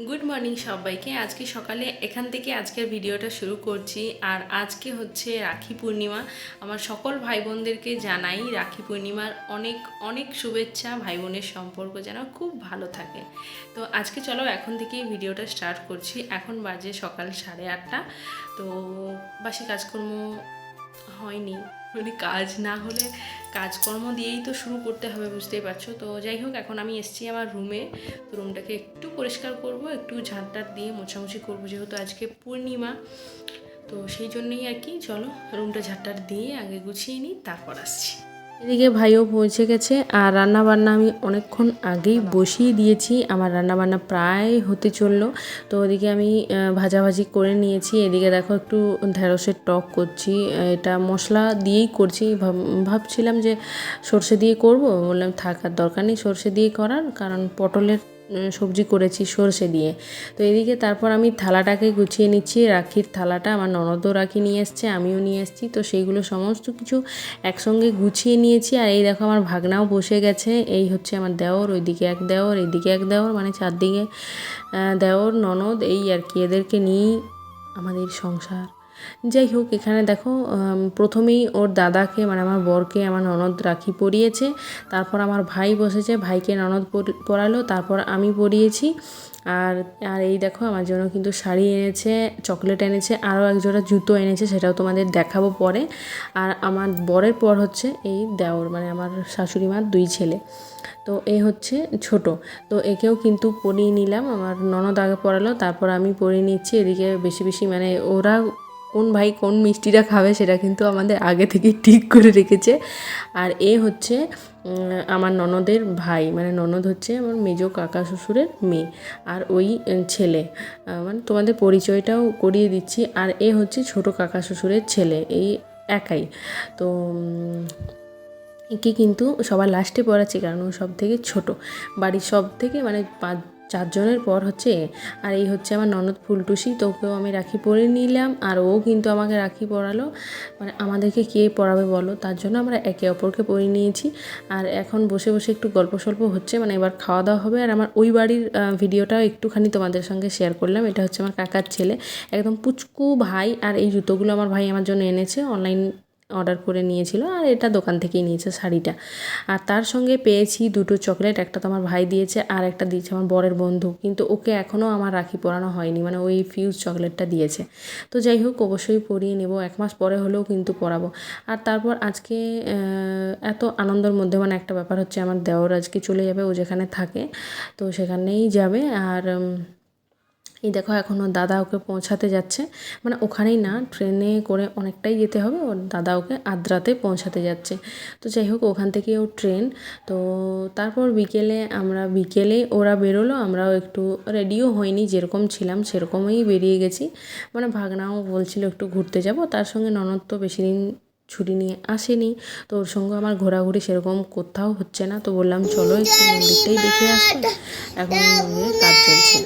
Good morning সবাইকে। আজকে সকালে এখান থেকে আজকের ভিডিওটা শুরু করছি। আর আজকে হচ্ছে রাখি পূর্ণিমা। আমার সকল ভাই বোনদেরকে জানাই রাখি পূর্ণিমার অনেক অনেক শুভেচ্ছা। ভাই বোনের সম্পর্ক যেন খুব ভালো থাকে। তো আজকে চলো এখন থেকেই ভিডিওটা স্টার্ট করছি। এখন বাজে সকাল 8:30। তো বাসি কাজকর্ম হয়নি, মানে কাজ না হলে কাজকর্ম দিয়েই তো শুরু করতে হবে, বুঝতেই পারছো। তো যাই হোক, এখন আমি এসেছি আমার রুমে। তো রুমটাকে একটু পরিষ্কার করব, একটু ঝাঁটটাট দিয়ে মোছামুছি করব, যেহেতু আজকে পূর্ণিমা। তো সেই জন্যই আর কি, চলো রুমটা ঝাঁটটাট দিয়ে আগে গুছিয়ে নিই, তারপর আসছি। এদিকে ভাইও পৌঁছে গেছে। আর রান্নাবান্না আমি অনেকক্ষণ আগেই বসিয়ে দিয়েছি, আমার রান্নাবান্না প্রায় হতে চললো। তো ওদিকে আমি ভাজাভাজি করে নিয়েছি। এদিকে দেখো একটু ঢ্যাঁড়সের টক করছি, এটা মশলা দিয়েই করছি। ভাবছিলাম যে সর্ষে দিয়ে করব, বললাম থাকার দরকার নেই সর্ষে দিয়ে করার, কারণ পটলের সবজি করেছি সর্ষে দিয়ে। তো এদিকে তারপর আমি থালাটাকে গুছিয়ে নিচ্ছি, রাখির থালাটা। আমার ননদও রাখি নিয়ে এসছে, আমিও নিয়ে এসেছি। তো সেইগুলো সমস্ত কিছু একসঙ্গে গুছিয়ে নিয়েছি। আর এই দেখো আমার ভাগনাও বসে গেছে। এই হচ্ছে আমার দেওর, ওইদিকে এক দেওর, এইদিকে এক দেওর, মানে চারদিকে দেওর ননদ, এই আর কি, এদেরকে নিয়েই আমাদের সংসার। যাই হোক, এখানে দেখো প্রথমেই ওর দাদাকে, মানে আমার বরকে আমার ননদ রাখি পরিয়েছে। তারপর আমার ভাই বসেছে, ভাইকে ননদ পরালো, তারপর আমি পরিয়েছি। আর আর এই দেখো আমার জন্য কিন্তু শাড়ি এনেছে, চকলেট এনেছে, আরও একজোড়া জুতো এনেছে, সেটাও তোমাদের দেখাবো পরে। আর আমার বরের পর হচ্ছে এই দেওর, মানে আমার শাশুড়ি মার দুই ছেলে। তো এই হচ্ছে ছোট। তো একেও কিন্তু পরিয়ে নিলাম, আমার ননদ আগে পরালো, তারপর আমি পরিয়ে নিচ্ছি। এদিকে বেশি বেশি, মানে ওরা কোন ভাই কোন মিষ্টিটা খাবে সেটা কিন্তু আমাদের আগে থেকেই ঠিক করে রেখেছে। আর এ হচ্ছে আমার ননদের ভাই, মানে ননদ হচ্ছে আমার মেজো কাকা শ্বশুরের মেয়ে, আর ওই ছেলে, মানে তোমাদের পরিচয়টাও করিয়ে দিচ্ছি। আর এ হচ্ছে ছোট কাকা শ্বশুরের ছেলে, এই একাই। তো একে কিন্তু সবার লাস্টে পড়াচ্ছি, কারণ ও সব থেকে ছোটো বাড়ির, সব থেকে মানে 4জনের পর হচ্ছে। আর এই হচ্ছে আমার ননদ ফুলটুসি, তো ওকেও আমি রাখি পরিয়ে নিলাম, আর ও কিন্তু আমাকে রাখি পরালো। মানে আমাদেরকে কে পরাবে বলো, তার জন্য আমরা একে অপরকে পরিয়ে নিয়েছি। আর এখন বসে বসে একটু গল্প সল্প হচ্ছে, মানে এবার খাওয়া দাওয়া হবে। আর আমার ওই বাড়ির ভিডিওটাও একটুখানি তোমাদের সঙ্গে শেয়ার করলাম। এটা হচ্ছে আমার কাকার ছেলে, একদম পুচকু ভাই। আর এই জুতোগুলো আমার ভাই আমার জন্য এনেছে, অনলাইন অর্ডার করে নিয়েছিল, আর এটা দোকান থেকেই নিয়েছে শাড়িটা। আর তার সঙ্গে পেয়েছি 2টো চকলেট, একটা তো আমার ভাই দিয়েছে, আর একটা দিয়েছে আমার বরের বন্ধু, কিন্তু ওকে এখনও আমার রাখি পরানো হয়নি, মানে ওই ফিউজ চকলেটটা দিয়েছে। তো যাই হোক, অবশ্যই পরিয়ে নেব, 1 মাস পরে হলেও কিন্তু পরাবো। আর তারপর আজকে এত আনন্দের মধ্যে, মানে একটা ব্যাপার হচ্ছে, আমার দেওর আজকে চলে যাবে, ও যেখানে থাকে তো সেখানেই যাবে। আর এই দেখো এখনও দাদা ওকে পৌঁছাতে যাচ্ছে, মানে ওখানেই না, ট্রেনে করে অনেকটাই যেতে হবে, ওর দাদা ওকে আদ্রাতে পৌঁছাতে যাচ্ছে। তো যাই হোক, ওখান থেকে ও ট্রেন। তো তারপর বিকেলে ওরা বেরোলো, আমরাও একটু রেডিও হয়নি, যেরকম ছিলাম সেরকমই বেরিয়ে গেছি। মানে ভাগনাও বলছিল একটু ঘুরতে যাব, তার সঙ্গে ননদ তো বেশি দিন ছুটি নিয়ে আসেনি, তো ওর সঙ্গে আমার ঘোরাঘুরি সেরকম কোথাও হচ্ছে না। তো বললাম চলো একটু মন্দিরটাই দেখে আসবো, এখন মন্দিরের কাজ চলছে।